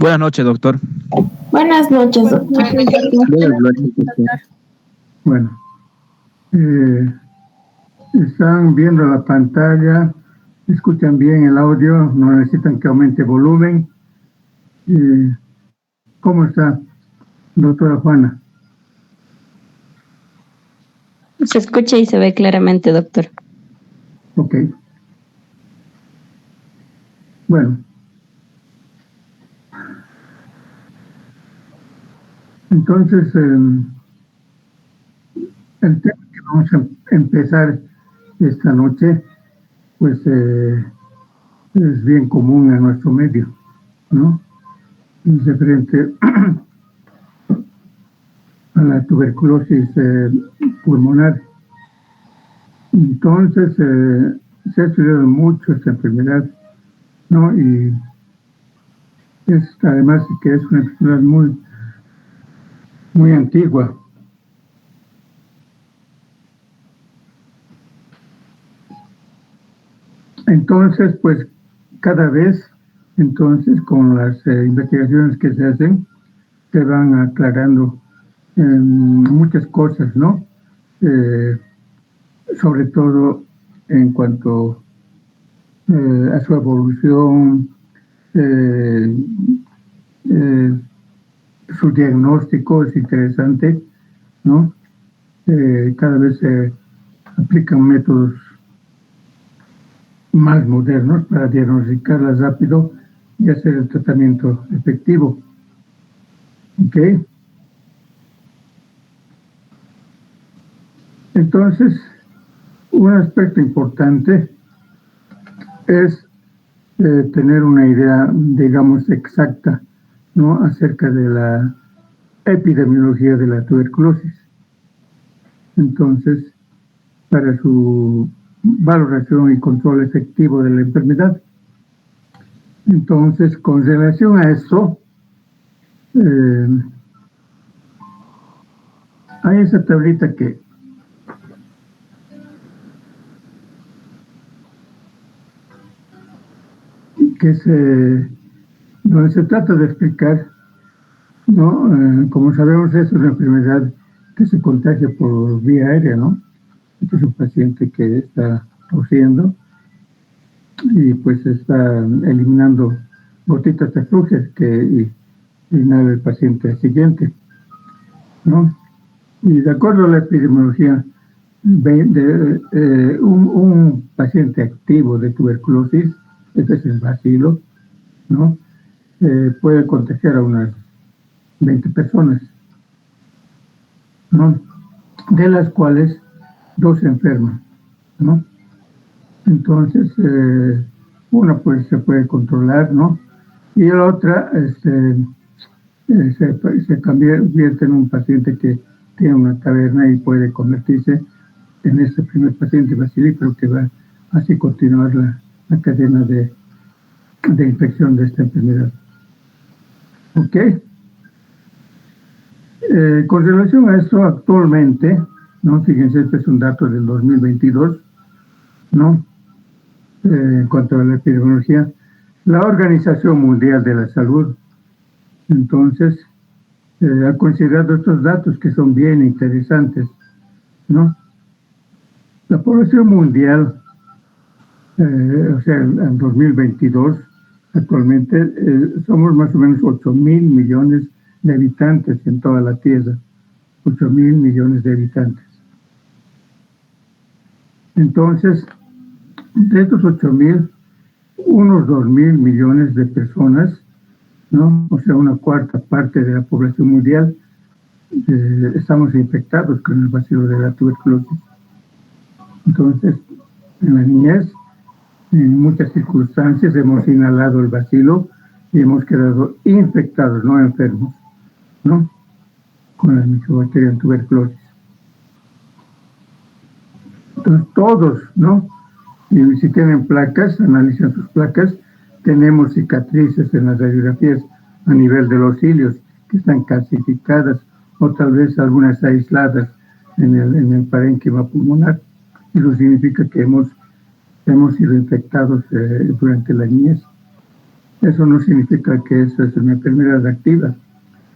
Buenas noches, doctor. Buenas noches, doctor. Buenas noches, doctor. Bueno, están viendo la pantalla, escuchan bien el audio, no necesitan que aumente volumen. ¿Cómo está, doctora Juana? Se escucha y se ve claramente, doctor. Ok. Bueno. Entonces, el tema que vamos a empezar esta noche, pues es bien común en nuestro medio, ¿no? Es referente a la tuberculosis pulmonar. Entonces, se ha estudiado mucho esta enfermedad, ¿no? Y es además que es una enfermedad muy antigua. Entonces, pues, cada vez, entonces, con las investigaciones que se hacen, se van aclarando muchas cosas, ¿no? Sobre todo en cuanto a su evolución, su diagnóstico es interesante, ¿no? Cada vez se aplican métodos más modernos para diagnosticarlas rápido y hacer el tratamiento efectivo. ¿Ok? Entonces, un aspecto importante es tener una idea, digamos, exacta, ¿no?, acerca de la epidemiología de la tuberculosis. Entonces, para su valoración y control efectivo de la enfermedad. Entonces, con relación a eso, hay esa tablita donde se trata de explicar, ¿no? Como sabemos, es una enfermedad que se contagia por vía aérea, ¿no? Este es un paciente que está tosiendo y pues está eliminando gotitas de flujo que inhala el paciente siguiente, ¿no? Y de acuerdo a la epidemiología, un paciente activo de tuberculosis, este es el bacilo, ¿no? Puede contagiar a unas 20 personas, ¿no? De las cuales 2 se enferman, ¿no? Entonces, una pues se puede controlar, ¿no? Y la otra se convierte en un paciente que tiene una caverna y puede convertirse en este primer paciente bacilífero que va así continuar la cadena de infección de esta enfermedad. ¿Ok? Con relación a esto, actualmente, ¿no? Fíjense, este es un dato del 2022, ¿no? En cuanto a la epidemiología, la Organización Mundial de la Salud, entonces, ha considerado estos datos que son bien interesantes, ¿no? La población mundial, o sea, en 2022, actualmente, somos más o menos 8.000 millones de habitantes en toda la Tierra. 8.000 millones de habitantes. Entonces, de estos 8.000, unos 2.000 millones de personas, ¿no? O sea, una cuarta parte de la población mundial, estamos infectados con el bacilo de la tuberculosis. Entonces, en la niñez, en muchas circunstancias hemos inhalado el bacilo y hemos quedado infectados, no enfermos, ¿no?, con la Mycobacterium tuberculosis. Entonces, todos, ¿no? Y si tienen placas, analizan sus placas, tenemos cicatrices en las radiografías a nivel de los cilios que están calcificadas o tal vez algunas aisladas en el parénquima pulmonar. Eso significa que hemos sido infectados durante la niñez. Eso no significa que eso es una enfermedad activa,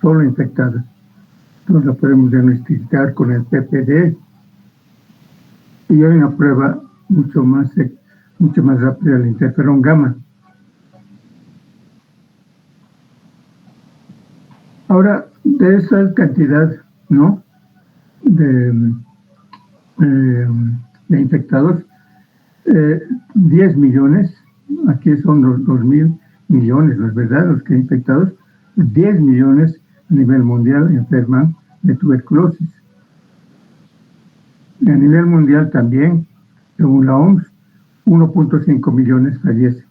solo infectada. Entonces la podemos diagnosticar con el PPD y hay una prueba mucho más rápida, el interferón gamma. Ahora, de esa cantidad, ¿no?, de infectados, 10 millones, aquí son los 2.000 millones, ¿no es verdad?, los que infectados, 10 millones a nivel mundial enferman de tuberculosis. Y a nivel mundial también, según la OMS, 1.5 millones fallecen.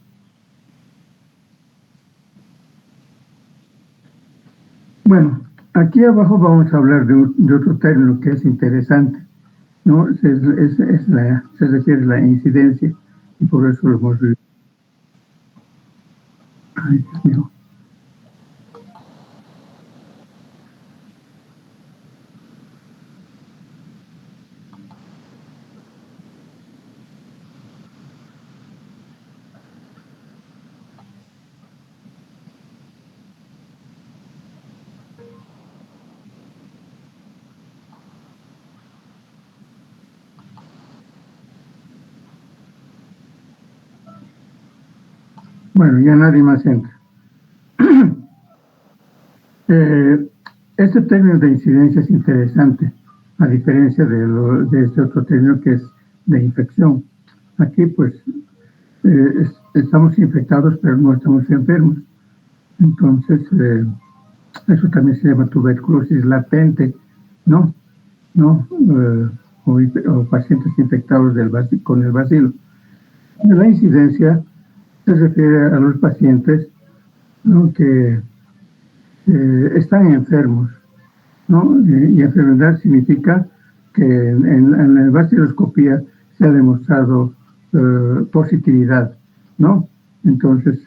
Bueno, aquí abajo vamos a hablar de otro término que es interesante, ¿no? Se refiere a la incidencia, y por eso lo hemos visto. Ay, Dios mío. Bueno, ya nadie más entra. Este término de incidencia es interesante, a diferencia de este otro término que es de infección. Aquí, pues, estamos infectados, pero no estamos enfermos. Entonces, eso también se llama tuberculosis latente, ¿no? O pacientes infectados con el bacilo. La incidencia se refiere a los pacientes, ¿no?, que están enfermos, ¿no? Y enfermedad significa que en la baciloscopía se ha demostrado positividad, ¿no? Entonces,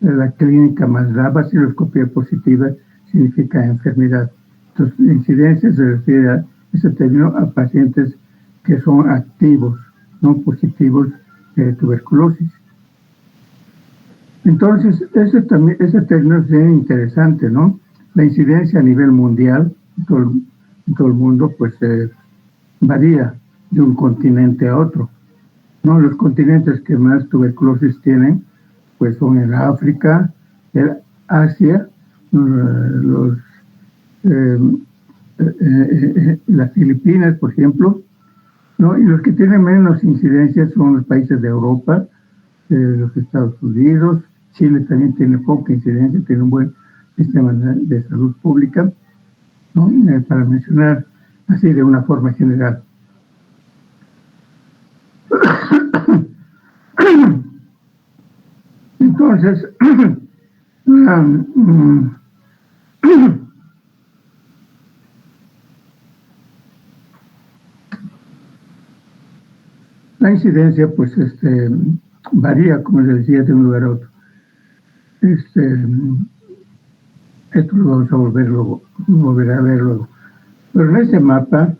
la clínica más la baciloscopía positiva significa enfermedad. Entonces, la incidencia se refiere a ese término a pacientes que son activos, no positivos de tuberculosis. Entonces, ese término es bien interesante, ¿no? La incidencia a nivel mundial, en todo el mundo, pues varía de un continente a otro, ¿no? Los continentes que más tuberculosis tienen, pues son el África, el Asia, las Filipinas, por ejemplo, ¿no? Y los que tienen menos incidencia son los países de Europa, los Estados Unidos. Chile también tiene poca incidencia, tiene un buen sistema de salud pública, ¿no? Para mencionar así de una forma general. Entonces, la incidencia, pues, varía, como les decía, de un lugar a otro. Esto lo vamos a volver a ver luego. Pero en este mapa,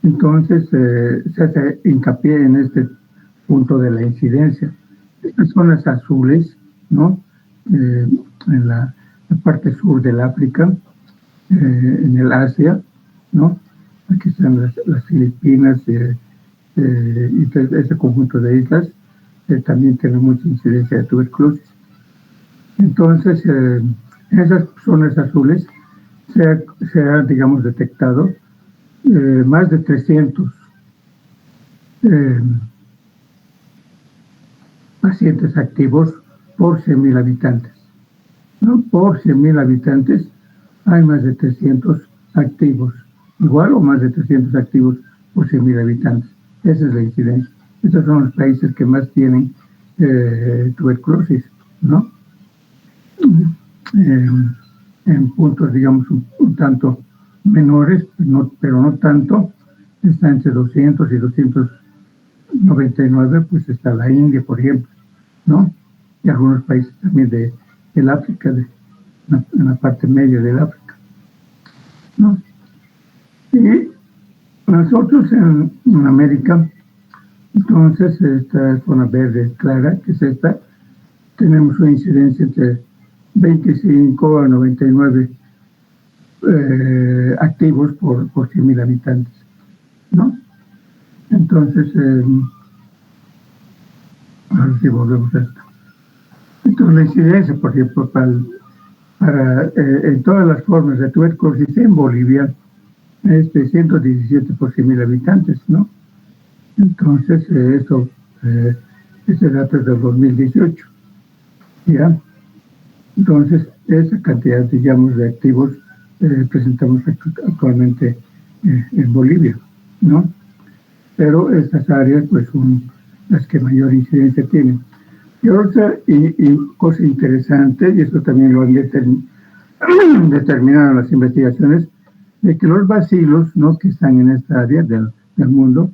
entonces, se hace hincapié en este punto de la incidencia. Estas zonas azules, ¿no? En la parte sur del África, en el Asia, ¿no? Aquí están las Filipinas y ese conjunto de islas también tiene mucha incidencia de tuberculosis. Entonces, en esas zonas azules se ha, digamos, detectado más de 300 pacientes activos por 100.000 habitantes, ¿no? Por 100.000 habitantes hay más de 300 activos, igual o más de 300 activos por 100.000 habitantes. Esa es la incidencia. Estos son los países que más tienen tuberculosis, ¿no? En puntos, digamos, un tanto menores, pero no tanto, está entre 200 y 299, pues está la India, por ejemplo, ¿no? Y algunos países también del África, en la parte media del África, ¿no? Y nosotros en América, entonces, esta zona verde clara, que es esta, tenemos una incidencia entre 25 a 99 activos por 100.000 habitantes, ¿no? Entonces, a ver si volvemos a esto. Entonces, la incidencia, por ejemplo, en todas las formas de tuberculosis en Bolivia es de 117 por 100.000 habitantes, ¿no? Entonces, ese dato es del 2018, ¿ya? Entonces, esa cantidad, digamos, de activos presentamos actualmente en Bolivia, ¿no? Pero estas áreas, pues, son las que mayor incidencia tienen. Y otra cosa interesante, y esto también lo han determinado las investigaciones, de que los bacilos, ¿no?, que están en esta área del mundo,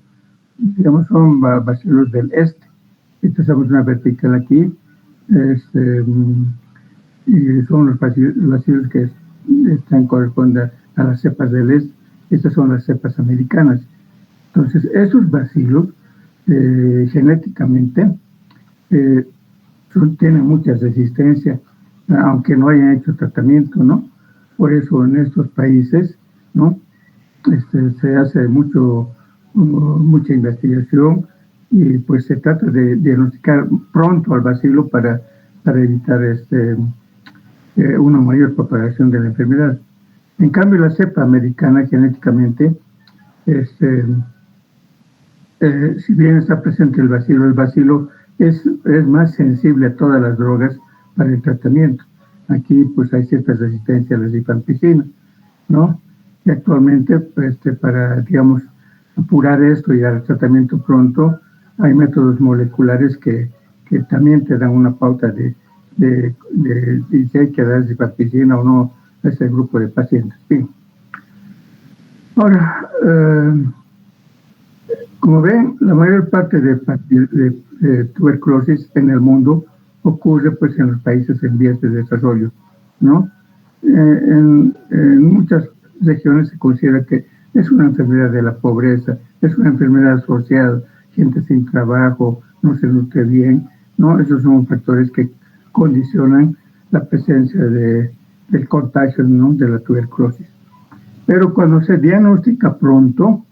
digamos, son bacilos del este. Entonces, hacemos una vertical aquí, y son los bacilos que corresponden a las cepas del este. Estas son las cepas americanas. Entonces, esos bacilos, genéticamente, tienen mucha resistencia, aunque no hayan hecho tratamiento, ¿no? Por eso en estos países, ¿no?, se hace mucha investigación y pues se trata de diagnosticar pronto al bacilo para evitar una mayor propagación de la enfermedad. En cambio, la cepa americana genéticamente, si bien está presente el bacilo es más sensible a todas las drogas para el tratamiento. Aquí pues hay cierta resistencia a la rifampicina, ¿no? Y actualmente, para, digamos, apurar esto y dar el tratamiento pronto, hay métodos moleculares que también te dan una pauta de si hay que dar rifampicina o no a ese grupo de pacientes. Bien. Ahora, como ven, la mayor parte de tuberculosis en el mundo ocurre pues en los países en vías de desarrollo, ¿no? En muchas regiones se considera que es una enfermedad de la pobreza, es una enfermedad asociada, gente sin trabajo, no se nutre bien, ¿no? Esos son factores que condicionan la presencia del contagio, ¿no?, de la tuberculosis. Pero cuando se diagnostica pronto,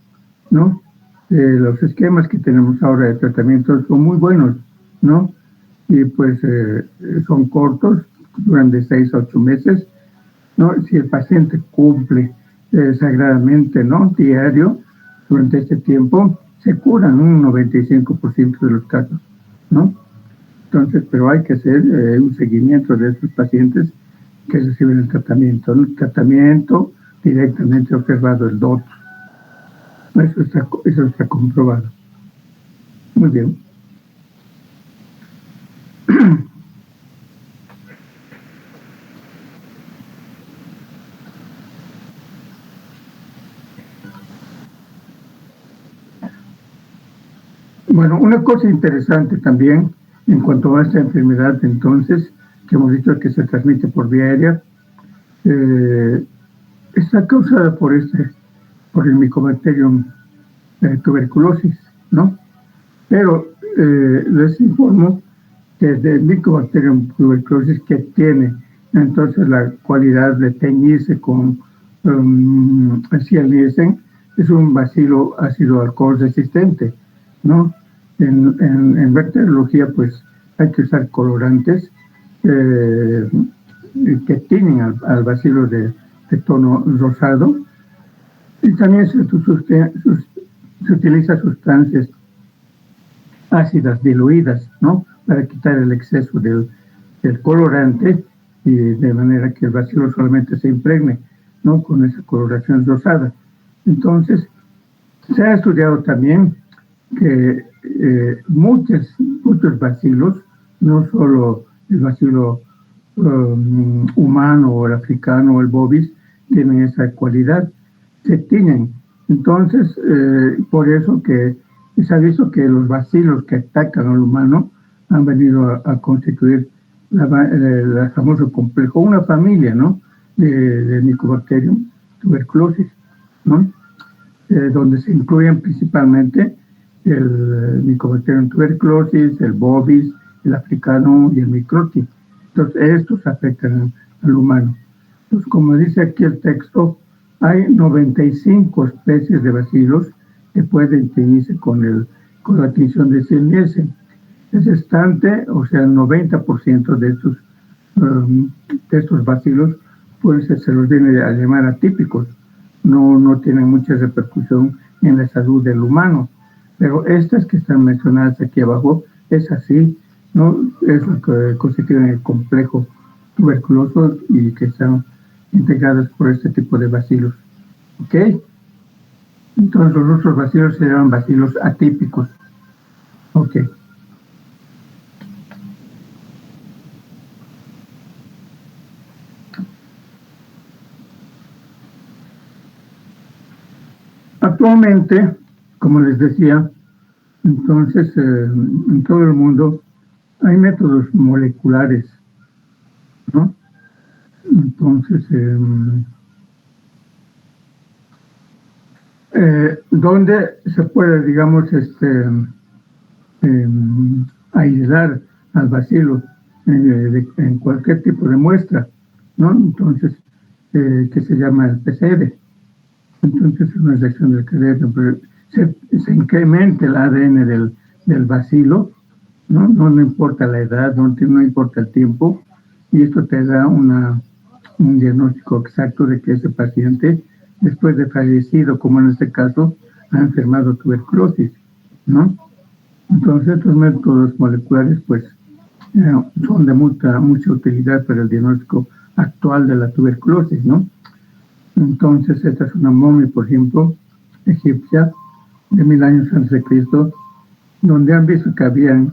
¿no?, los esquemas que tenemos ahora de tratamiento son muy buenos, ¿no? Y pues son cortos, duran de 6 a 8 meses, ¿no? Si el paciente cumple sagradamente, ¿no?, diario, durante este tiempo, se curan un 95% de los casos, ¿no? Entonces, pero hay que hacer un seguimiento de estos pacientes que reciben el tratamiento, ¿no? El tratamiento directamente observado el DOT. Eso está comprobado. Muy bien. Bueno, una cosa interesante también en cuanto a esta enfermedad, entonces, que hemos dicho que se transmite por vía aérea, está causada por el Mycobacterium tuberculosis, ¿no? Pero les informo que el Mycobacterium tuberculosis, que tiene entonces la cualidad de teñirse con cianisen, es un bacilo ácido alcohol resistente, ¿no? En bacteriología, pues hay que usar colorantes que tienen al bacilo de tono rosado, y también se utiliza sustancias ácidas diluidas, ¿no?, para quitar el exceso del colorante, y de manera que el bacilo solamente se impregne, ¿no?, con esa coloración rosada. Entonces, se ha estudiado también que muchos bacilos, no solo el bacilo humano o el africano o el bovis, tienen esa cualidad, se tiñen. Entonces, por eso que se ha visto que los bacilos que atacan al humano han venido a constituir el famoso complejo, una familia, ¿no?, de Mycobacterium tuberculosis, ¿no?, donde se incluyen principalmente el Mycobacterium tuberculosis, el bovis el africano y el microti. Entonces, estos afectan al humano. Entonces, como dice aquí el texto, hay 95 especies de bacilos que pueden teñirse con la tinción de Nielsen. Ese estante, o sea, el 90% de estos bacilos, pues se los viene a llamar atípicos. No tienen mucha repercusión en la salud del humano. Pero estas que están mencionadas aquí abajo, es así, ¿no? Es lo que constituyen el complejo tuberculoso y que están integradas por este tipo de bacilos. ¿Ok? Entonces los otros bacilos se llaman bacilos atípicos. Ok. Actualmente, como les decía, entonces en todo el mundo hay métodos moleculares, ¿no? Entonces, donde se puede, digamos, aislar al bacilo en cualquier tipo de muestra, ¿no? Entonces, que se llama el PCR. Entonces, es una reacción del que se incrementa el ADN del bacilo, ¿no? No importa la edad, no importa el tiempo, y esto te da un diagnóstico exacto de que ese paciente, después de fallecido, como en este caso, ha enfermado tuberculosis, ¿no? Entonces, estos métodos moleculares, pues, son de mucha utilidad para el diagnóstico actual de la tuberculosis, ¿no? Entonces, esta es una momia, por ejemplo, egipcia, de 1000 años antes de Cristo, donde han visto que habían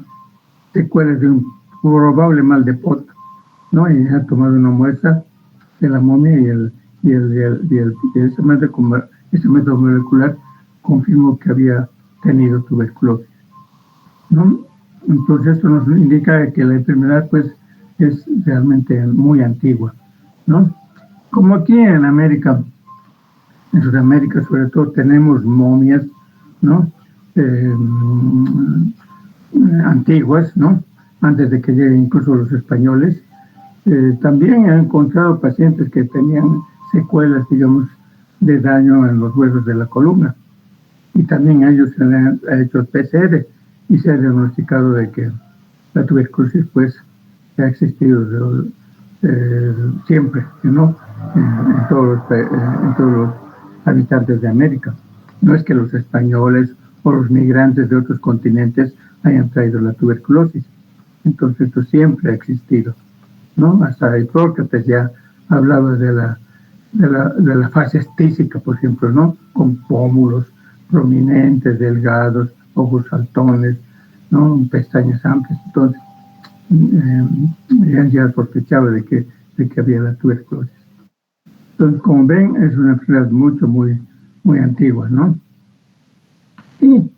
secuelas de un probable mal de Pot, ¿no? Y han tomado una muestra de la momia y ese método molecular confirmó que había tenido tuberculosis, ¿no? Entonces, esto nos indica que la enfermedad, pues, es realmente muy antigua, ¿no? Como aquí en América, en Sudamérica sobre todo, tenemos momias, ¿no? Antiguas, ¿no? Antes de que lleguen incluso los españoles. También he encontrado pacientes que tenían secuelas, digamos, de daño en los huesos de la columna. Y también a ellos se les ha hecho el PCR y se ha diagnosticado de que la tuberculosis, pues, ha existido siempre, ¿no? En todos los habitantes de América. No es que los españoles o los migrantes de otros continentes hayan traído la tuberculosis. Entonces, esto siempre ha existido, ¿no? Hasta Hipócrates ya hablaba de la fase estísica, por ejemplo, ¿no? Con pómulos prominentes, delgados, ojos saltones, ¿no? Pestañas amplias. Entonces, ya sospechaba de que había la tuberculosis. Entonces, como ven, es una enfermedad muy antigua, ¿no? Y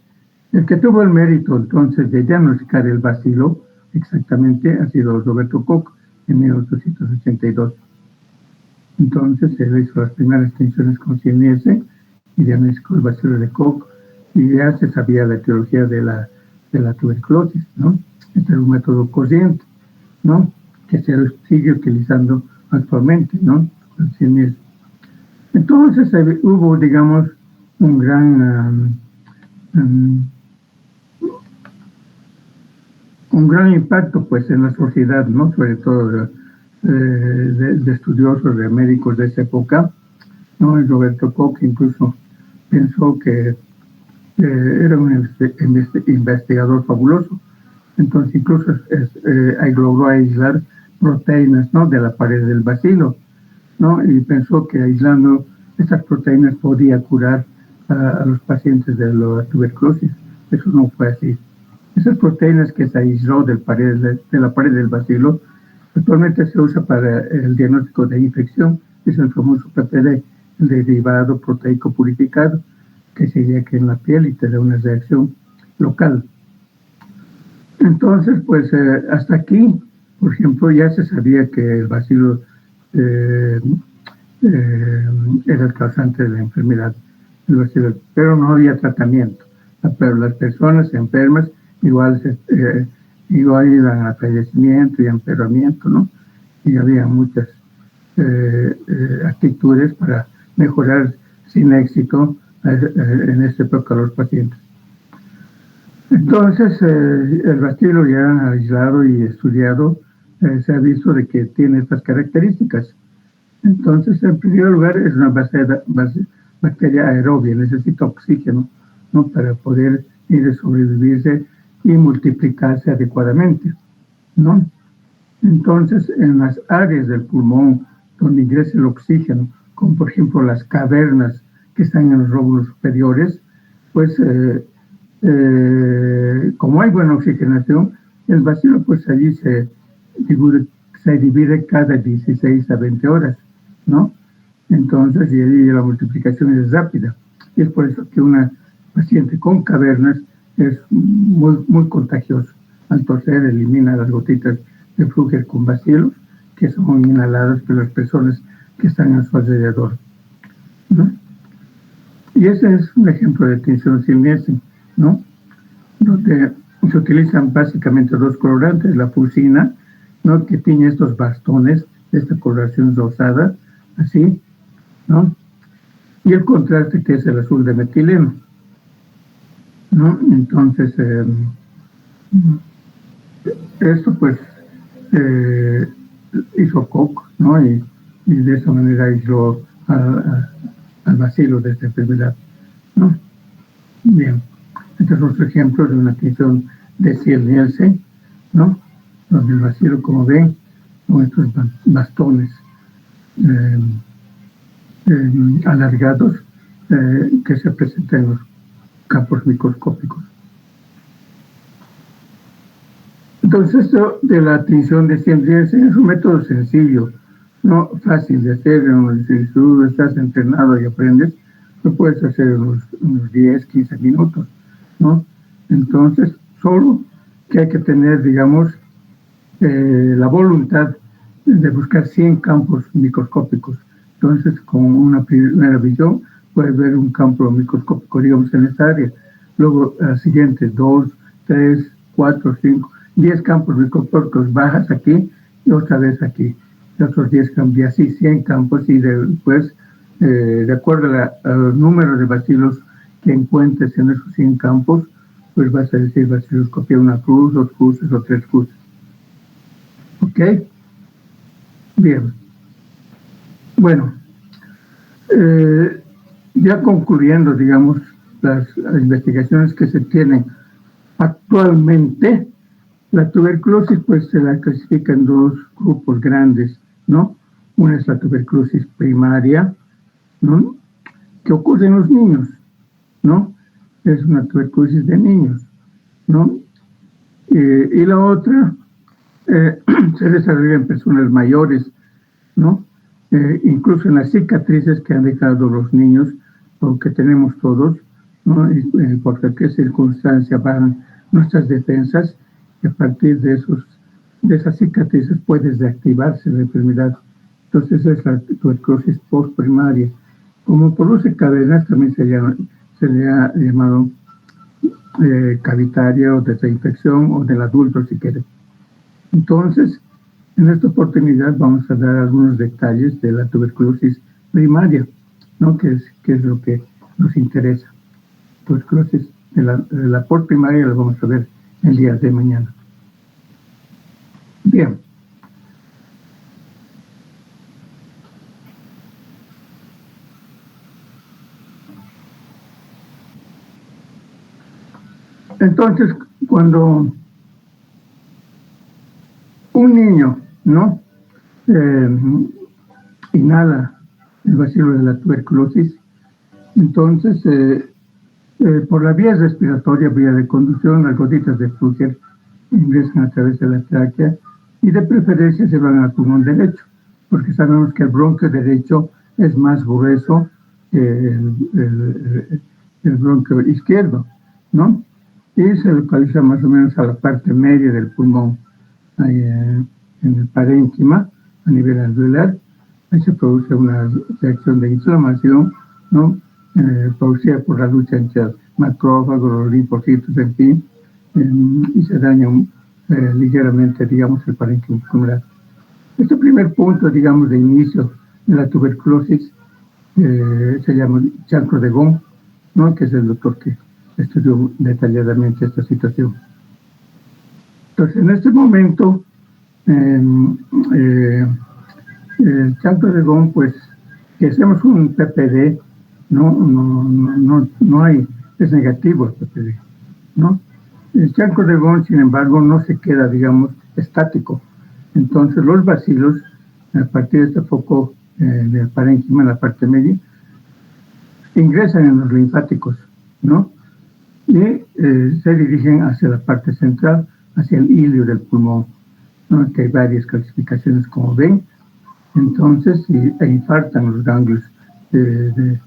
el que tuvo el mérito, entonces, de diagnosticar el bacilo, exactamente, ha sido Roberto Koch, en 1882. Entonces, él hizo las primeras tinciones con Nielsen y diagnosticó el bacilo de Koch, y ya se sabía la etiología de la tuberculosis, ¿no? Este es un método corriente, ¿no? Que se sigue utilizando actualmente, ¿no? Entonces hubo, digamos, un gran impacto, pues, en la sociedad, ¿no? Sobre todo de estudiosos, de médicos de esa época, ¿no? Y Roberto Koch incluso pensó que era un investigador fabuloso. Entonces, incluso logró aislar proteínas, ¿no? De la pared del bacilo, ¿no? Y pensó que aislando estas proteínas podía curar a los pacientes de la tuberculosis. Eso no fue así. Esas proteínas que se aisló de la pared del bacilo actualmente se usa para el diagnóstico de infección, es el famoso PPD, el derivado proteico purificado, que se inyecta en la piel y te da una reacción local. Entonces, pues hasta aquí, por ejemplo, ya se sabía que el bacilo era el causante de la enfermedad, pero no había tratamiento. Pero las personas enfermas igual igual iban a fallecimiento y empeoramiento, ¿no? Y había muchas actitudes para mejorar sin éxito en esta época los pacientes. Entonces, el bacilo ya aislado y estudiado se ha visto de que tiene estas características. Entonces, en primer lugar, es una bacteria aerobia, necesita oxígeno, ¿no? Para poder sobrevivirse y multiplicarse adecuadamente, ¿no? Entonces, en las áreas del pulmón donde ingresa el oxígeno, como por ejemplo las cavernas que están en los lóbulos superiores, pues como hay buena oxigenación, el bacilo pues allí se divide cada 16 a 20 horas, ¿no? Entonces, y allí la multiplicación es rápida. Y es por eso que una paciente con cavernas es muy contagioso. Al toser elimina las gotitas de flúgero con bacilos que son inhaladas por las personas que están a su alrededor, ¿no? Y ese es un ejemplo de tinción Nielsen, ¿no? Donde se utilizan básicamente dos colorantes, la fucina, ¿no? Que tiene estos bastones de esta coloración rosada, así, ¿no? Y el contraste que es el azul de metileno, ¿no? Entonces, esto pues hizo Koch, ¿no? Y de esa manera aisló al bacilo de esta enfermedad, ¿no? Bien, este es otro ejemplo de una tinción de Nielsen, ¿no? Donde el bacilo, como ven, con estos bastones alargados que se presentan en los campos microscópicos. Entonces, esto de la tinción de Nielsen es un método sencillo, no fácil de hacer. Si tú estás entrenado y aprendes, lo puedes hacer en unos 10, 15 minutos, ¿no? Entonces, solo que hay que tener, digamos, la voluntad de buscar 100 campos microscópicos. Entonces, con una primera visión, puedes ver un campo microscópico, digamos, en esta área. Luego, la siguiente, 2, 3, 4, 5, 10 campos microscópicos, bajas aquí y otra vez aquí. Y otros 10 campos, y así 100 campos, y después, de acuerdo a los números de bacilos que encuentres en esos 100 campos, pues vas a decir baciloscopía, una cruz, 2 cruces o 3 cruces. ¿Ok? Bien. Bueno, ya concluyendo, digamos, las investigaciones que se tienen actualmente, la tuberculosis pues se la clasifica en dos grupos grandes, ¿no? Una es la tuberculosis primaria, ¿no? Que ocurre en los niños, ¿no? Es una tuberculosis de niños, ¿no? Y la otra se desarrolla en personas mayores, ¿no? Incluso en las cicatrices que han dejado los niños, o que tenemos todos, ¿no? Y por qué circunstancia van nuestras defensas, y a partir de esas cicatrices puede reactivarse la enfermedad. Entonces es la tuberculosis postprimaria. Como produce cadenas, también se le ha llamado cavitaria o de reinfección o del adulto, si quiere. Entonces, en esta oportunidad vamos a dar algunos detalles de la tuberculosis primaria, ¿no? Que es lo que nos interesa. Tuberculosis de la postprimaria la vamos a ver el día de mañana. Bien. Entonces, cuando un niño, ¿no? Inhala el bacilo de la tuberculosis, entonces por la vía respiratoria, vía de conducción, las gotitas de flúgero ingresan a través de la tráquea y de preferencia se van al pulmón derecho, porque sabemos que el bronquio derecho es más grueso que el bronquio izquierdo, ¿no? Y se localiza más o menos a la parte media del pulmón, ahí, en el parénquima, a nivel alveolar. Ahí se produce una reacción de inflamación, ¿no? Producida por la lucha entre macrófagos, los linfocitos, en fin, y se daña ligeramente, digamos, el parénquima pulmonar. Este primer punto, digamos, de inicio de la tuberculosis se llama chancro de Gom, ¿no? Que es el doctor que estudió detalladamente esta situación. Entonces, en este momento, el chancro de Gom, pues, que hacemos un PPD, no hay, es negativo el PPD, ¿no? El chancro de Gom, sin embargo, no se queda, digamos, estático. Entonces, los bacilos, a partir de este foco del parénquima, en la parte media, ingresan en los linfáticos, ¿no? Y se dirigen hacia la parte central, hacia el ilio del pulmón, ¿no? Que hay varias clasificaciones, como ven. Entonces, infartan los ganglios de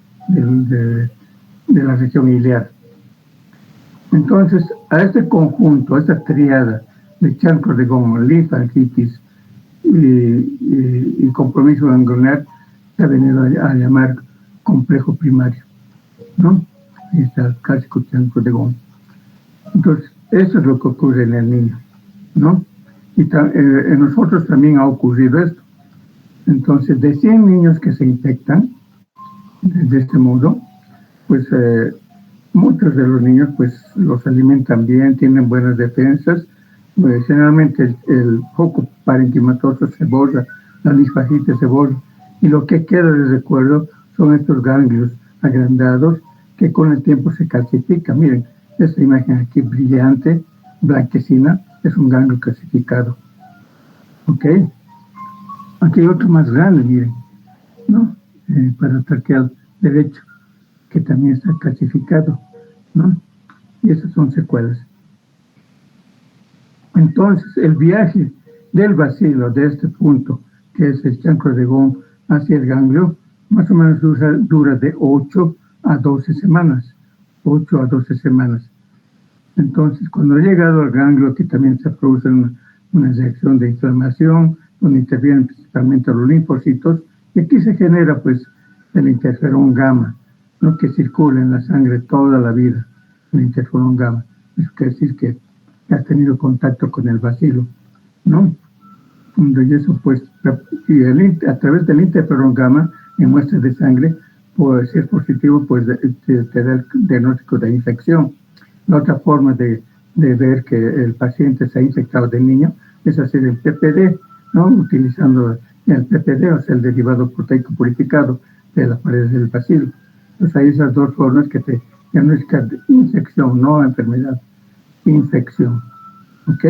la región iliar. Entonces, a este conjunto, a esta triada de chancro de Gom, linfangitis y compromiso ganglionar, se ha venido a llamar complejo primario, ¿no? Ahí está el clásico chancro de Gom. Entonces, eso es lo que ocurre en el niño, ¿no? Y en nosotros también ha ocurrido esto. Entonces, de 100 niños que se infectan de este modo, pues muchos de los niños pues los alimentan bien, tienen buenas defensas. Pues, generalmente el foco parenquimatoso se borra, la linfagitis se borra, y lo que queda de recuerdo son estos ganglios agrandados que con el tiempo se calcifican. Miren, esta imagen aquí brillante, blanquecina, es un ganglio calcificado. ¿Ok? Aquí hay otro más grande, miren, ¿no? Para traqueal derecho, que también está calcificado, ¿no? Y esas son secuelas. Entonces, el viaje del bacilo de este punto, que es el chancro de Gom, hacia el ganglio, más o menos dura de 8 a 12 semanas. 8 a 12 semanas. Entonces, cuando ha llegado al ganglio, aquí también se produce una reacción de inflamación, donde intervienen principalmente los linfocitos, y aquí se genera, pues, el interferón gamma, ¿no? Que circula en la sangre toda la vida, el interferón gamma. Eso quiere decir que has tenido contacto con el bacilo, ¿no? Y eso, pues, a través del interferón gamma, en muestras de sangre, pues, si es positivo, pues te da el diagnóstico de infección. La otra forma de ver que el paciente se ha infectado de niño es hacer el PPD, ¿no? Utilizando el PPD, o sea, el derivado proteico purificado de las paredes del bacilo. Entonces hay esas dos formas que te diagnostican de infección, no enfermedad, infección. ¿Ok?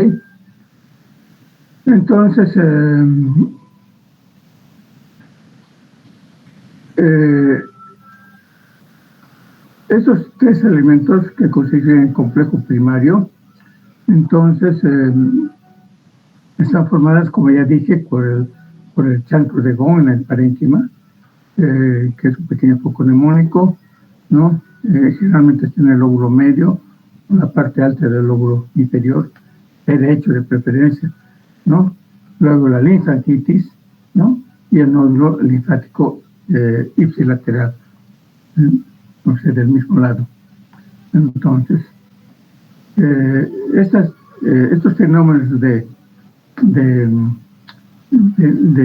Entonces, estos tres elementos que constituyen el complejo primario, entonces están formadas, como ya dije, por el chancro de Gom en el parénquima, que es un pequeño foco neumónico, ¿no? Generalmente está en el lóbulo medio, en la parte alta del lóbulo inferior, derecho de preferencia, ¿no? Luego la linfangitis, ¿no? Y el nódulo linfático ipsilateral, o sea, del mismo lado. Entonces, estos fenómenos de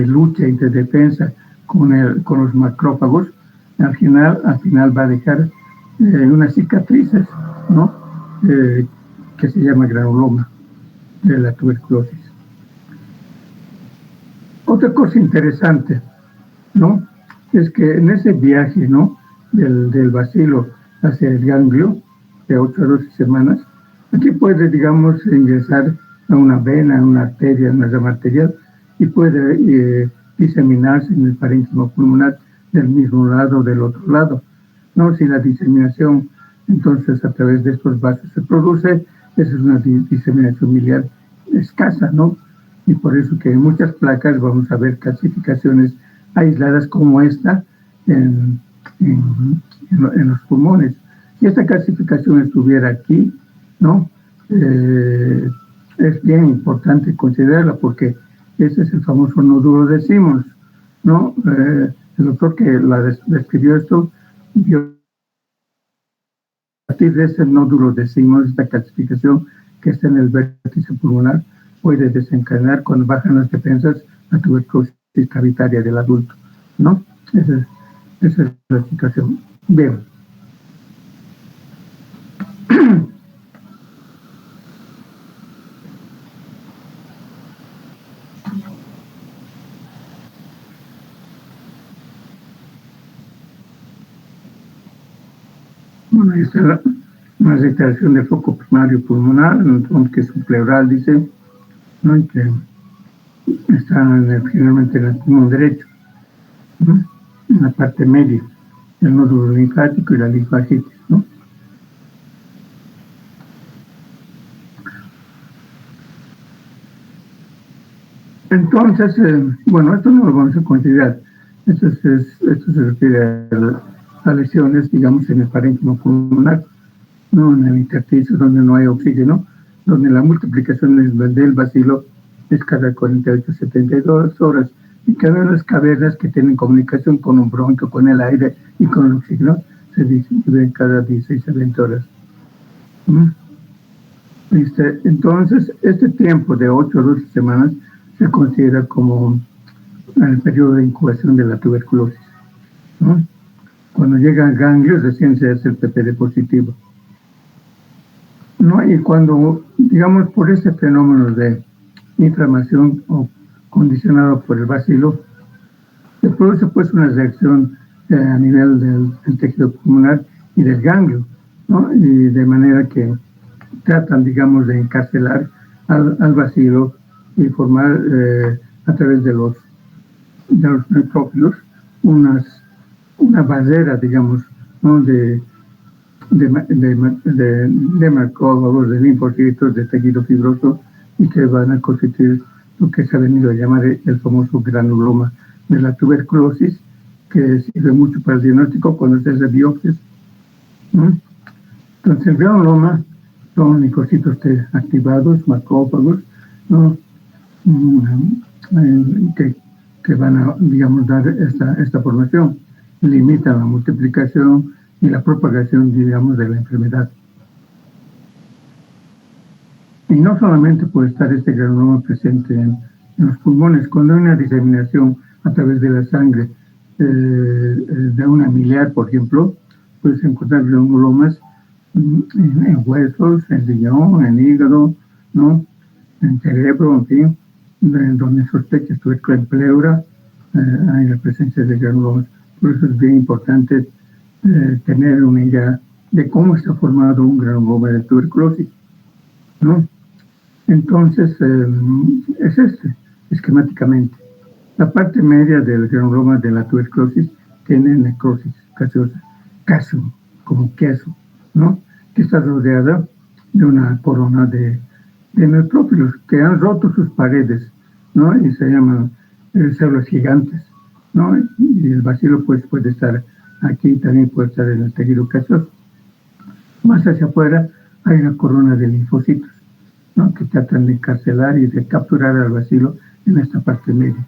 lucha y de defensa con los macrófagos, al final va a dejar unas cicatrices, ¿no? Que se llama granuloma de la tuberculosis. Otra cosa interesante, ¿no? Es que en ese viaje, ¿no? Del bacilo hacia el ganglio, de 8 a 12 semanas, aquí puede, digamos, ingresar a una vena, a una arteria, a una rama arterial, y puede diseminarse en el parénquima pulmonar del mismo lado o del otro lado, ¿no? Si la diseminación, entonces, a través de estos vasos se produce, esa es una diseminación miliar escasa, ¿no? Y por eso que en muchas placas vamos a ver calcificaciones aisladas como esta en los pulmones. Si esta calcificación estuviera aquí, ¿no? Es bien importante considerarla porque ese es el famoso nódulo de Simmons, ¿no? El doctor que describió esto vio a partir de ese nódulo de Simmons, esta calcificación que está en el vértice pulmonar, puede desencadenar cuando bajan las defensas la tuberculosis cavitaria del adulto, ¿no? Esa es la situación. Bien. Bueno, ahí está una reiteración del foco primario pulmonar, que es un pleural, dice, ¿no? Y que está generalmente en el pulmón derecho, ¿no? En la parte media, el nódulo linfático y la linfagitis, ¿no? Entonces, bueno, esto no lo vamos a considerar. Esto se refiere a lesiones, digamos, en el parénquima pulmonar, no en el intersticio donde no hay oxígeno, donde la multiplicación del bacilo es cada 48-72 horas, y cada las cavernas que tienen comunicación con un bronquio, con el aire y con el oxígeno, se dividen cada 16 a 20 horas. Entonces, este tiempo de 8 a 12 semanas se considera como el periodo de incubación de la tuberculosis, ¿no? Cuando llegan ganglios, recién se hace el PPD positivo, ¿no? Y cuando, digamos, por ese fenómeno de inflamación o condicionado por el bacilo, se produce pues una reacción a nivel del tejido pulmonar y del ganglio, ¿no? Y de manera que tratan, digamos, de encarcelar al bacilo y formar a través de los neutrófilos una barrera, digamos, ¿no? de macrófagos, de linfocitos, de tejido fibroso, y que van a constituir lo que se ha venido a llamar el famoso granuloma de la tuberculosis, que sirve mucho para el diagnóstico cuando se hace biopsias, ¿no? Entonces, el granuloma son linfocitos activados, macrófagos, ¿no? Que van a, digamos, dar esta formación, limitan la multiplicación y la propagación, digamos, de la enfermedad. Y no solamente puede estar este granuloma presente en los pulmones, cuando hay una diseminación a través de la sangre de una miliar, por ejemplo, puedes encontrar granulomas en huesos, en riñón, en hígado, ¿no? En cerebro, en fin, donde sospechas tuberculosis en pleura, hay la presencia de granulomas. Por eso es bien importante tener una idea de cómo está formado un granuloma de tuberculosis, ¿no? Entonces, es esquemáticamente. La parte media del granuloma de la tuberculosis tiene necrosis gaseosa, caso, como queso, ¿no? Que está rodeada de una corona de neutrófilos que han roto sus paredes, ¿no? Y se llaman células gigantes, ¿no? Y el bacilo pues puede estar aquí, también puede estar en el tejido caseoso. Más hacia afuera hay una corona de linfocitos, ¿no? Que tratan de encarcelar y de capturar al bacilo en esta parte media.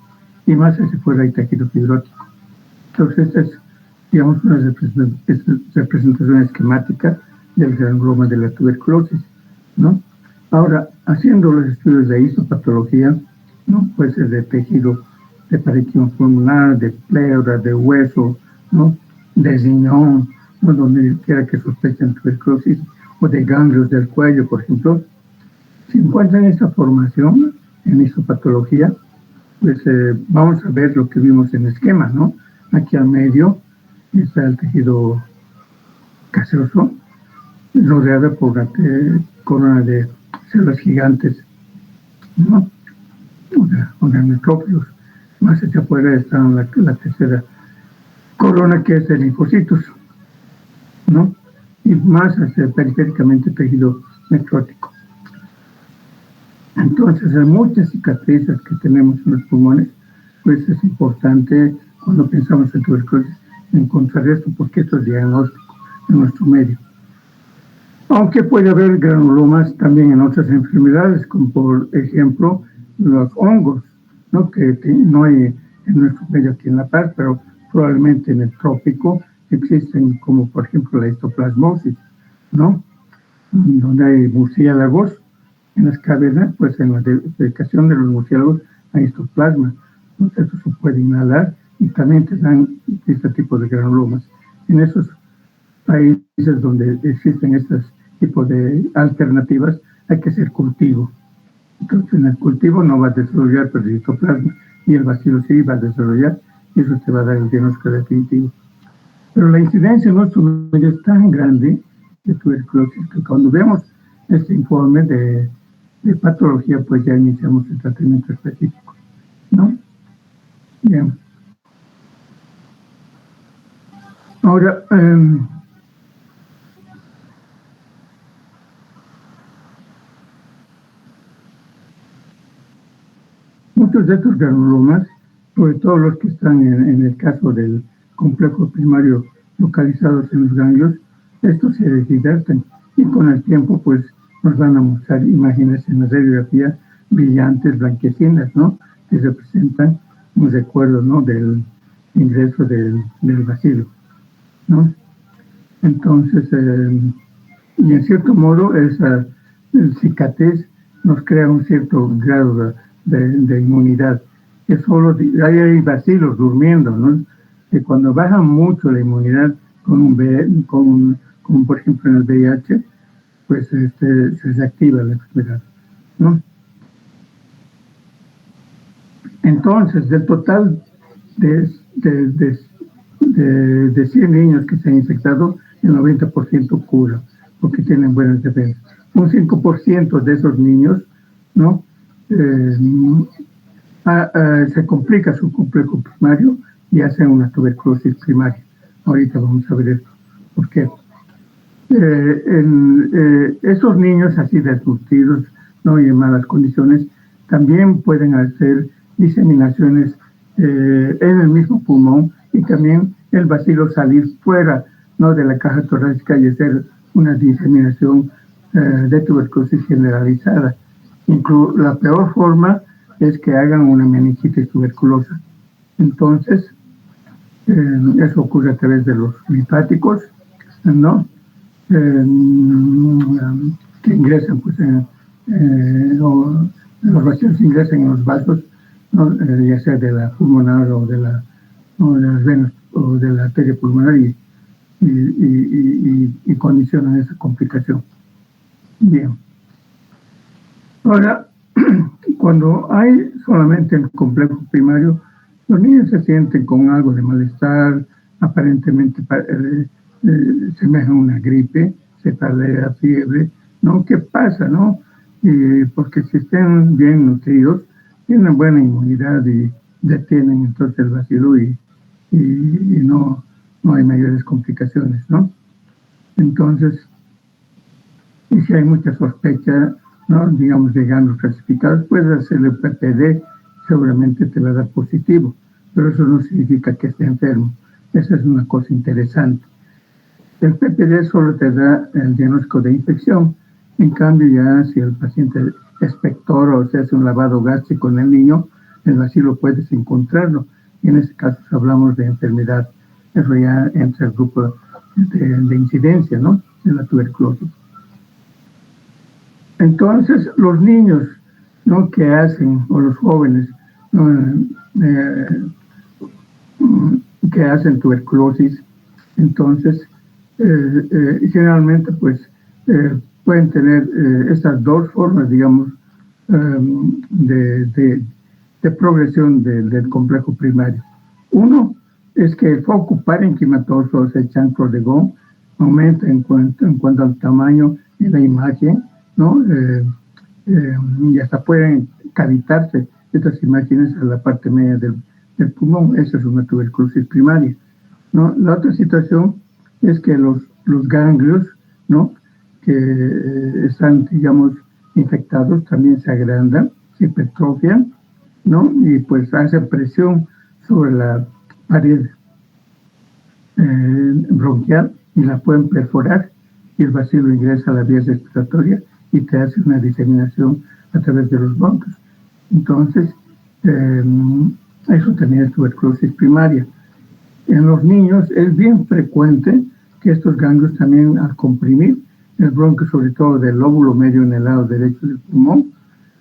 Y más hacia afuera hay tejido fibrótico. Entonces, esta es, digamos, una representación esquemática del granuloma de la tuberculosis, ¿no? Ahora, haciendo los estudios de histopatología, ¿no? Puede ser de tejido de parénquima pulmonar, de pleura, de hueso, ¿no? De riñón, ¿no? Donde quiera que sospechen tuberculosis, o de ganglios del cuello, por ejemplo. Si encuentran esta formación en histopatología, pues vamos a ver lo que vimos en el esquema, ¿no? Aquí al medio está el tejido caseoso, rodeado por la corona de células gigantes, ¿no? O de neutrófilos. Más hacia afuera está la tercera corona, que es de linfocitos, ¿no? Y más hacia periféricamente tejido necrótico. Entonces, hay muchas cicatrices que tenemos en los pulmones, pues es importante cuando pensamos en tuberculosis encontrar esto, porque esto es diagnóstico en nuestro medio. Aunque puede haber granulomas también en otras enfermedades, como por ejemplo los hongos, ¿no? Que no hay en nuestro medio aquí en La Paz, pero probablemente en el trópico existen, como por ejemplo la histoplasmosis, ¿no? Donde hay murciélagos en las cavernas, pues en la defecación de los murciélagos hay histoplasma. Entonces eso se puede inhalar y también te dan este tipo de granulomas. En esos países donde existen estos tipos de alternativas hay que hacer cultivo. Entonces en el cultivo no va a desarrollar el histoplasma y el bacilo sí va a desarrollar y eso te va a dar el diagnóstico definitivo. Pero la incidencia en nuestro medio es tan grande de tuberculosis que cuando vemos este informe de patología, pues ya iniciamos el tratamiento específico, ¿no? Bien. Ahora, muchos de estos granulomas, sobre todo los que están en el caso del complejo primario localizados en los ganglios, estos se divierten y con el tiempo pues nos van a mostrar imágenes en la radiografía brillantes, blanquecinas, ¿no? Que representan un recuerdo, ¿no? Del ingreso del bacilo, ¿no? Entonces, y en cierto modo esa cicatriz nos crea un cierto grado de inmunidad, que solo hay bacilos durmiendo, ¿no? Que cuando baja mucho la inmunidad como por ejemplo en el VIH, pues se reactiva la enfermedad, ¿no? Entonces, del total de 100 niños que se han infectado, el 90% cura, porque tienen buenas defensas. Un 5% de esos niños, ¿no? Se complica su complejo primario y hacen una tuberculosis primaria. Ahorita vamos a ver esto. ¿Por qué? Esos niños así desnutridos, ¿no? Y en malas condiciones, también pueden hacer diseminaciones en el mismo pulmón y también el bacilo salir fuera, ¿no? De la caja torácica y hacer una diseminación de tuberculosis generalizada. La peor forma es que hagan una meningitis tuberculosa. Entonces, eso ocurre a través de los linfáticos, ¿no? Que ingresan, pues, los vacilos ingresan en los vasos, ¿no? Ya sea de la pulmonar o de las venas o de la arteria pulmonar y condicionan esa complicación. Bien. Ahora, cuando hay solamente el complejo primario, los niños se sienten con algo de malestar, aparentemente semeja una gripe, se perdea fiebre, ¿no? ¿Qué pasa, no? Porque si estén bien nutridos, tienen buena inmunidad y detienen entonces el bacilo y no hay mayores complicaciones, ¿no? Entonces, y si hay mucha sospecha, ¿no? Digamos, de ganglios clasificados, puedes hacerle PPD, seguramente te va a dar positivo, pero eso no significa que esté enfermo. Esa es una cosa interesante. El PPD solo te da el diagnóstico de infección. En cambio, ya si el paciente expectora o se hace un lavado gástrico en el niño, el bacilo puedes encontrarlo. Y en ese caso hablamos de enfermedad. Eso ya entra el grupo de incidencia, ¿no? De la tuberculosis. Entonces, los niños, ¿no? Que hacen, o los jóvenes, ¿no? Que hacen tuberculosis, entonces, generalmente, pues, pueden tener estas dos formas, digamos, de progresión del complejo primario. Uno es que el foco parenquimatoso, o sea, el chancro de Gauss, aumenta en cuanto al tamaño de la imagen, ¿no? Y hasta pueden cavitarse estas imágenes a la parte media del pulmón. Esa es una tuberculosis primaria, ¿no? La otra situación es que los ganglios, ¿no? Que están, digamos, infectados también se agrandan, se hipertrofian, ¿no? Y pues hacen presión sobre la pared bronquial y la pueden perforar y el bacilo ingresa a la vía respiratoria y te hace una diseminación a través de los bronquios. Entonces, eso también es tuberculosis primaria. En los niños es bien frecuente que estos ganglios también al comprimir el bronquio, sobre todo del lóbulo medio en el lado derecho del pulmón,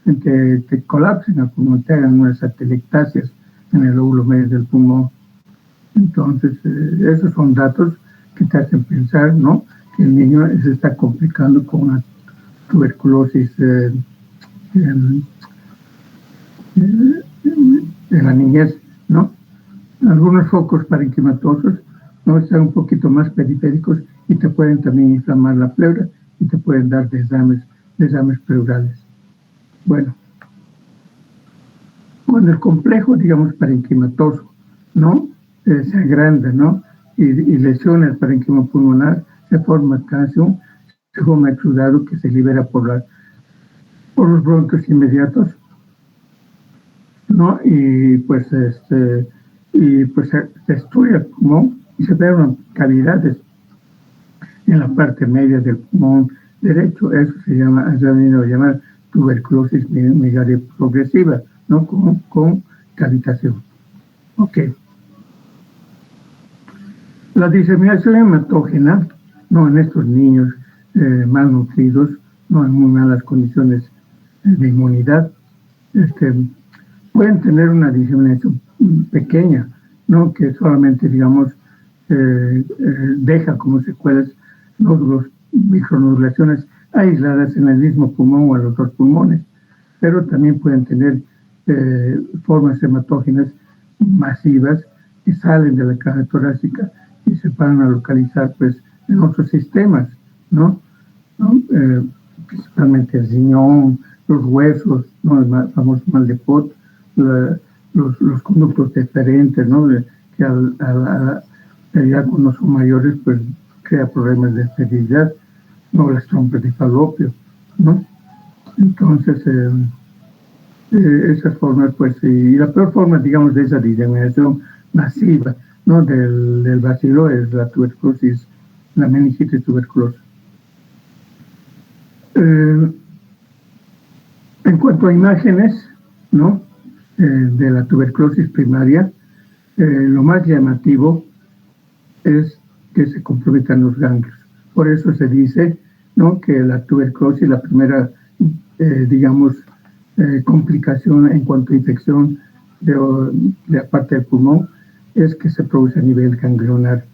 en que te colapsen al pulmón, te hagan unas atelectasias en el lóbulo medio del pulmón. Entonces, esos son datos que te hacen pensar, ¿no?, que el niño se está complicando con una tuberculosis en la niñez, ¿no? Algunos focos parenquimatosos, ¿no?, están un poquito más periféricos y te pueden también inflamar la pleura y te pueden dar desmanes pleurales. Bueno, cuando el complejo, digamos, parenquimatoso, ¿no?, se agranda, ¿no?, y lesiona el parenquima pulmonar, se forma calcio, se forma exudado que se libera por los bronquios inmediatos, ¿no? Y pues se destruye el pulmón y se ven cavidades en la parte media del pulmón derecho. Eso se venido a llamar tuberculosis megaria progresiva, ¿no?, con cavitación. Ok. La diseminación hematógena, ¿no?, en estos niños malnutridos, ¿no?, en muy malas condiciones de inmunidad, pueden tener una diseminación pequeña, ¿no?, que solamente, digamos, deja como secuelas nódulos, micronodulaciones aisladas en el mismo pulmón o en los dos pulmones, pero también pueden tener formas hematógenas masivas que salen de la caja torácica y se van a localizar, pues, en otros sistemas, ¿no? Principalmente el riñón, los huesos, ¿no?, el famoso mal de Pot, los conductos deferentes, ¿no?, que ya cuando son mayores, pues, crea problemas de esterilidad, ¿no?, las trompas de falopio, ¿no? Entonces, esas formas, pues, y la peor forma, digamos, de esa diseminación masiva, ¿no?, del bacilo es la tuberculosis, la meningitis tuberculosa. En cuanto a imágenes, ¿no?, de la tuberculosis primaria, lo más llamativo es que se comprometan los ganglios. Por eso se dice, ¿no?, que la tuberculosis, la primera, digamos, complicación en cuanto a infección de la parte del pulmón es que se produce a nivel ganglionar.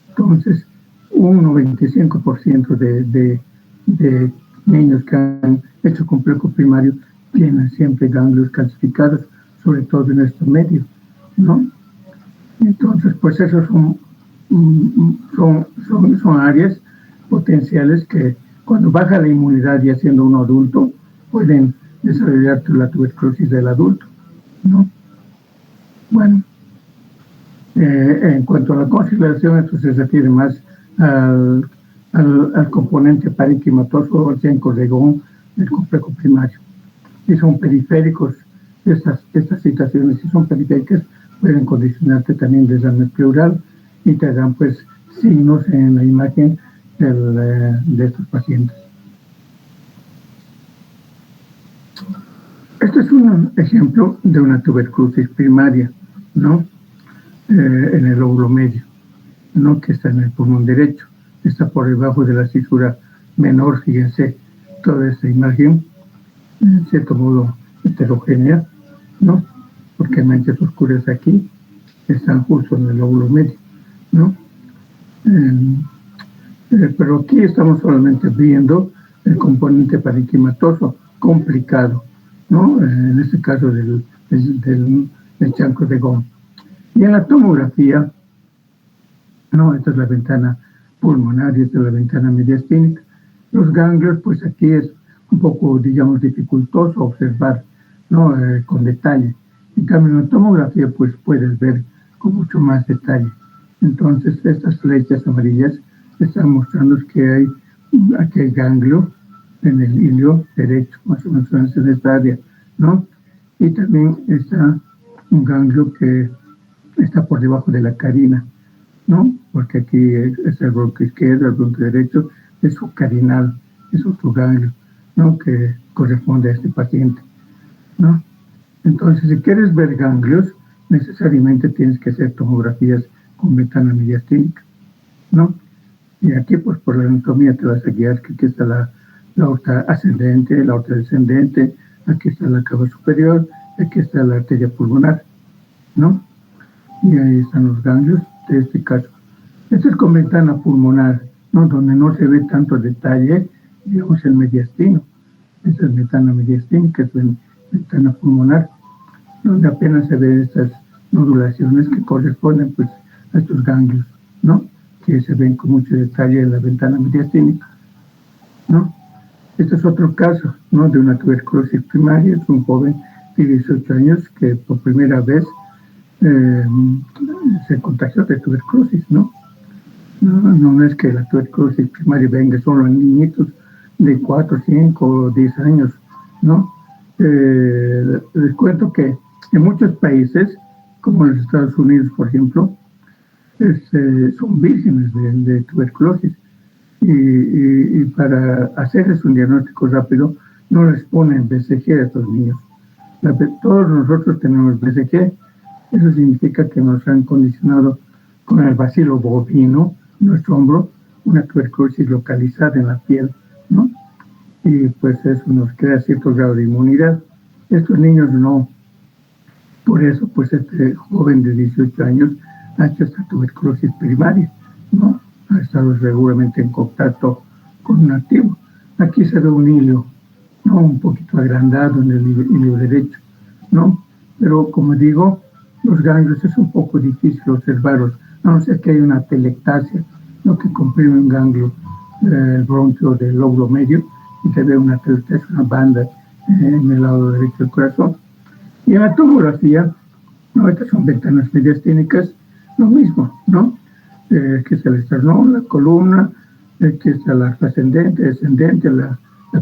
Entonces, un 95% de niños que han hecho complejo primario tienen siempre ganglios calcificados, sobre todo en este medio, ¿no? Entonces, pues esos son áreas potenciales que cuando baja la inmunidad, ya siendo uno adulto, pueden desarrollar la tuberculosis del adulto, ¿no? Bueno, en cuanto a la consideración, esto se refiere más al componente parenquimatoso o ciancorregón del complejo primario. Y son periféricos, estas situaciones, si son periféricas, pueden condicionarte también desarme pleural y te dan, pues, signos en la imagen de estos pacientes. Este es un ejemplo de una tuberculosis primaria, ¿no?, en el lóbulo medio, ¿no?, que está en el pulmón derecho, está por debajo de la cisura menor. Fíjense, toda esta imagen, en cierto modo heterogénea, ¿no?, porque manchas oscuras aquí están justo en el lóbulo medio, ¿no? Pero aquí estamos solamente viendo el componente parenquimatoso complicado, ¿no?, en este caso del chancro de Gom. Y en la tomografía, ¿no?, esta es la ventana pulmonar y esta es la ventana mediastínica. Los ganglios, pues aquí es un poco, digamos, dificultoso observar, ¿no?, con detalle. En cambio, en la tomografía, pues puedes ver con mucho más detalle. Entonces, estas flechas amarillas están mostrando que hay aquel ganglio en el ilio derecho, más o menos en esta área, ¿no? Y también está un ganglio que está por debajo de la carina, ¿no? Porque aquí es el bronquio izquierdo, el bronquio derecho, es subcarinal, es otro ganglio, ¿no?, que corresponde a este paciente, ¿no? Entonces, si quieres ver ganglios, necesariamente tienes que hacer tomografías con ventana mediastínica, ¿no? Y aquí, pues por la anatomía te vas a guiar que aquí está la aorta ascendente, la aorta descendente, aquí está la cava superior, aquí está la arteria pulmonar, ¿no? Y ahí están los ganglios de este caso. Esto es con ventana pulmonar, ¿no? Donde no se ve tanto detalle, digamos, el mediastino. Esta es ventana mediastínica, es ventana pulmonar, donde apenas se ven estas nodulaciones que corresponden, pues, a estos ganglios, ¿no? Que se ven con mucho detalle en la ventana mediastínica, ¿no? Este es otro caso, ¿no? De una tuberculosis primaria. Es un joven de 18 años que por primera vez se contagió de tuberculosis, ¿no? No es que la tuberculosis primaria venga solo en niñitos de 4, 5 o 10 años, ¿no? Les cuento que en muchos países, como en los Estados Unidos, por ejemplo, son vírgenes de tuberculosis. Y para hacerles un diagnóstico rápido, no les ponen BCG a estos niños. Todos nosotros tenemos BCG. Eso significa que nos han condicionado con el bacilo bovino en nuestro hombro, una tuberculosis localizada en la piel, ¿no? Y pues eso nos crea cierto grado de inmunidad. Estos niños no. Por eso, pues este joven de 18 años ha hecho esta tuberculosis primaria, ¿no? Ha estado seguramente en contacto con un activo. Aquí se ve un hilo, ¿no? Un poquito agrandado en el hilo derecho, ¿no? Pero como digo, los ganglios es un poco difícil observarlos, a no ser que hay una telectasia, ¿no? Que comprime un ganglio, el bronquio del lóbulo medio, y se ve una telectasia, una banda en el lado derecho del corazón. Y en la tomografía, ¿no? Estas son ventanas mediastínicas, lo mismo, ¿no? Aquí está el esternón, la columna, aquí está la ascendente, descendente, la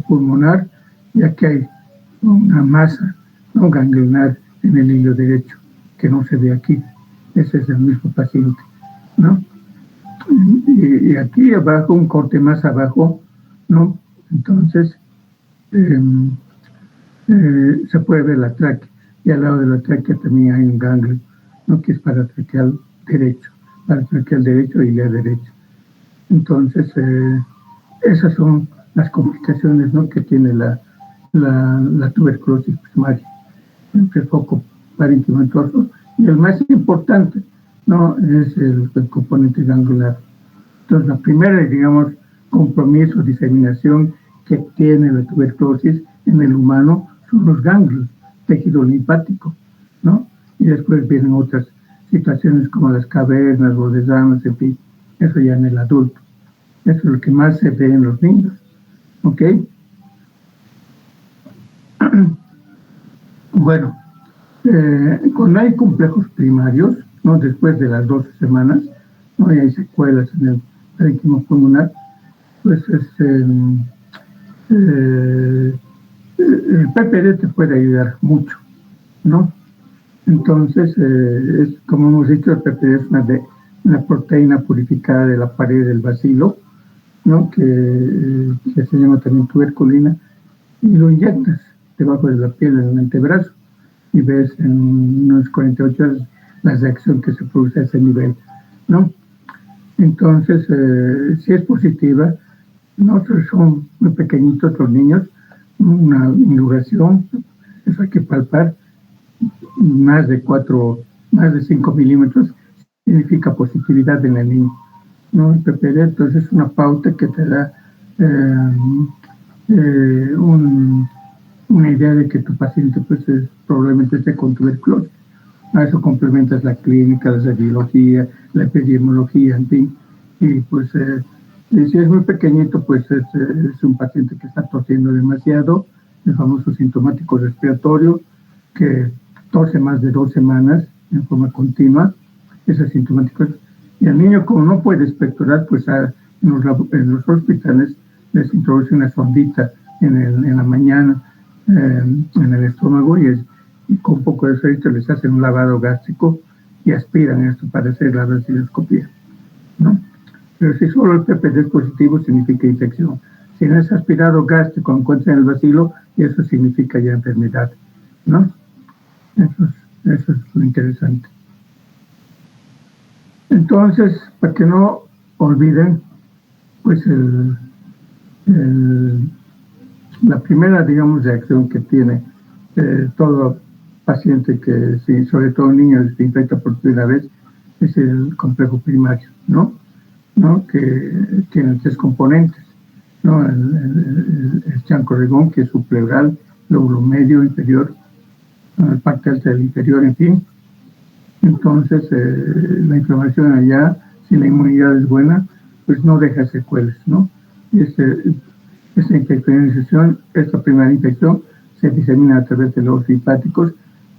pulmonar, y aquí hay una masa, ¿no? Ganglionar en el hilo derecho, que no se ve aquí. Ese es el mismo paciente, ¿no? Y aquí abajo, un corte más abajo, ¿no? Entonces, se puede ver la tráquea, y al lado de la tráquea también hay un ganglio, ¿no? Que es paratraqueal derecho, paratraqueal derecho y la derecha. Entonces, esas son las complicaciones, ¿no? Que tiene la tuberculosis primaria, entre foco parenquimatoso, y el más importante, ¿no? Es el componente ganglionar. Entonces, la primera, digamos, compromiso, diseminación que tiene la tuberculosis en el humano son los ganglios, tejido linfático, ¿no? Y después vienen otras situaciones como las cavernas, los desarmes, en fin, eso ya en el adulto. Eso es lo que más se ve en los niños, ¿ok? Bueno, cuando hay complejos primarios, ¿no? Después de las 12 semanas, ¿no? Y hay secuelas en el parénquima pulmonar, pues el PPD te puede ayudar mucho, ¿no? Entonces, como hemos dicho, el PPD es una proteína purificada de la pared del bacilo, ¿no? Que se llama también tuberculina, y lo inyectas debajo de la piel en el antebrazo y ves en unos 48 horas la reacción que se produce a ese nivel, ¿no? Entonces, si es positiva, nosotros son muy pequeñitos los niños, una induración, eso hay que palpar, más de 5 milímetros, significa positividad en el niño, ¿no? El PPD, entonces, es una pauta que te da una idea de que tu paciente pues probablemente esté con tuberculosis. A eso complementas la clínica, la radiología, la epidemiología, en fin. Y pues si es muy pequeñito, pues es un paciente que está tosiendo demasiado, el famoso sintomático respiratorio, que tose más de 2 semanas en forma continua, es asintomático. Y al niño, como no puede expectorar, pues en los hospitales les introduce una sondita en la mañana en el estómago y con un poco de suerte les hacen un lavado gástrico y aspiran esto para hacer la vaciloscopía, ¿no? Pero si solo el PPD es positivo, significa infección. Si no es aspirado gástrico, encuentran el bacilo, y eso significa ya enfermedad, ¿no? Eso es lo interesante. Entonces, para que no olviden, pues la primera, digamos, reacción que tiene todo paciente que, sí, sobre todo niños, se infecta por primera vez, es el complejo primario, ¿no? Que tiene 3 componentes, ¿no? El chancorregón, que es subpleural, lóbulo medio, inferior, parte alta del inferior, en fin. Entonces, la inflamación allá, si la inmunidad es buena, pues no deja secuelas, ¿no? Y esta infección, esta primera infección, se disemina a través de los linfáticos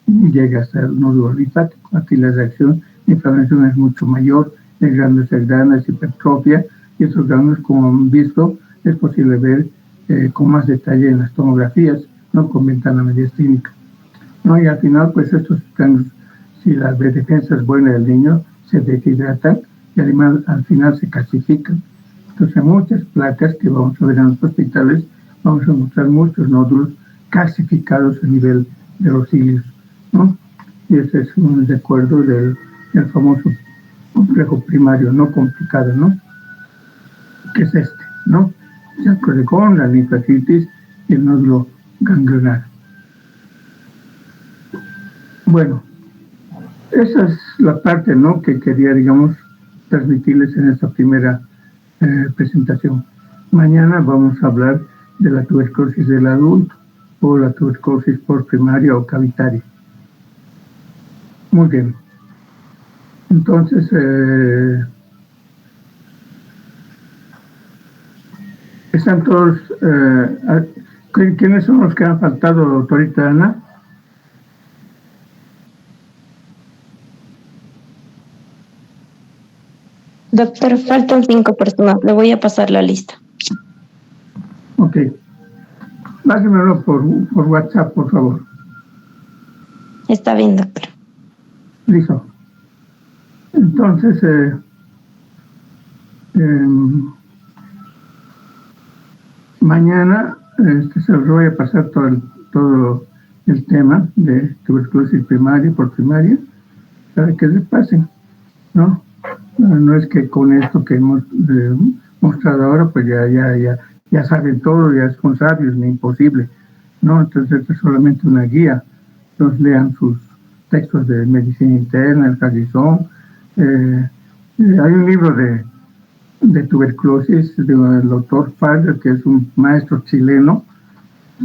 y llega hasta el nódulo linfático. Aquí la reacción de inflamación es mucho mayor, el grano se agranda, es hipertrofia, y estos granos, como han visto, es posible ver con más detalle en las tomografías, ¿no? Con ventana mediastínica, ¿no? Y al final, pues estos granos, si la defensa es buena del niño, se deshidratan y además al final se calcifican. Entonces, muchas placas que vamos a ver en los hospitales, vamos a encontrar muchos nódulos calcificados a nivel de los cilios, ¿no? Y ese es un recuerdo del famoso complejo primario no complicado, ¿no? Que es este, ¿no? Chancorregón, la linfatitis y el nódulo ganglionar. Bueno, esa es la parte, ¿no?, que quería, digamos, transmitirles en esta primera presentación. Mañana vamos a hablar de la tuberculosis del adulto o la tuberculosis por primaria o cavitaria. Muy bien. Entonces, están todos. ¿Quiénes son los que han faltado, doctorita Ana? Doctor, faltan 5 personas. Le voy a pasar la lista. Ok. Pásenmelo por WhatsApp, por favor. Está bien, doctor. Listo. Entonces, mañana se los voy a pasar todo el tema de tuberculosis primaria por primaria para que se pasen, ¿no? No es que con esto que hemos mostrado ahora, pues ya saben todo, ya son sabios, ni imposible, ¿no? Entonces esto es solamente una guía. Entonces lean sus textos de medicina interna, el Harrison. Hay un libro de tuberculosis del doctor Farger, que es un maestro chileno.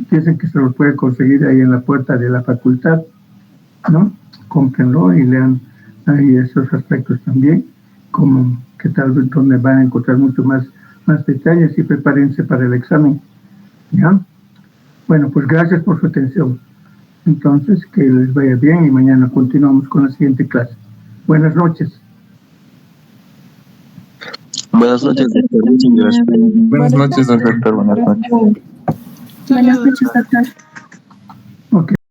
Dicen que se lo puede conseguir ahí en la puerta de la facultad, ¿no? Cómprenlo y lean ahí esos aspectos también, como que tal vez donde van a encontrar mucho más detalles, y prepárense para el examen, ¿ya? Bueno, pues gracias por su atención. Entonces, que les vaya bien y mañana continuamos con la siguiente clase. Buenas noches. Buenas noches, doctor. Muchas gracias. Buenas noches, doctor. Buenas noches. Buenas noches, doctor. Ok.